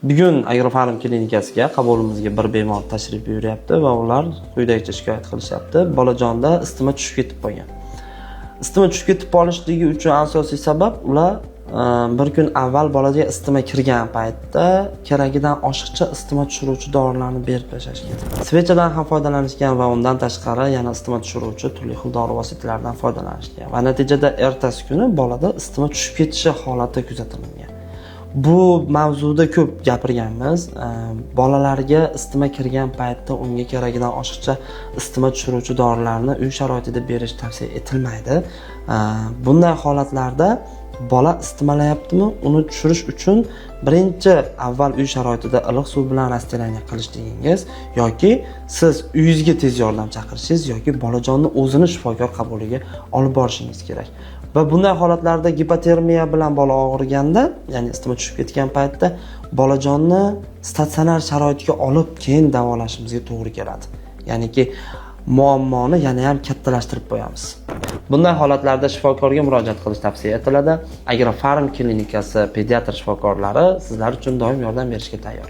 Bugun Agrofarm klinikasiga qabulimizga bir bemor tashrif buyuryapti va ular quyidagicha shikoyat qilishyapti. Bolajonda isitma tushib ketib qolgan. Isitma tushib ketib qolishligi uchun asosiy sabab ular bir kun avval bolaga isitma kirgan paytda keragidan oshiqcha isitma tushiruvchi dorilarni berib tashlashgan. Svechadan ham foydalanishgan va undan tashqari yana isitma tushiruvchi turli xil dori vositalaridan foydalanishgan va natijada ertasi kuni bolada isitma tushib ketishi holati kuzatilgan. Bu mavzuda ko'p gapirganmiz. Bolalarga isitma kirgan paytda unga keragidan oshiqcha isitma tushiruvchi dorilarni uy sharoitida berish tavsiya etilmaydi. Bunday holatlarda bola isitmalayaptimi, uni tushirish uchun birinchi avval uy sharoitida iliq suv bilan rastelaniya qilishligingiz yoki siz uyingizga tez yordam chaqirishingiz yoki bolajonni o'zini shifokor qabuliga olib borishingiz kerak. Va bunday holatlarda gipotermiya bilan bola og'riganda, ya'ni isitma tushib ketgan paytda bolajonni statsionar sharoitga olib keyin davolashimizga to'g'ri keladi. Ya'niki muammoni yana ham kattalashtirib qo'yamiz. Bunday holatlarda shifokorga murojaat qilish tavsiya etiladi. Agrofarm klinikasi pediatr shifokorlari sizlar uchun doim yordam berishga tayyor.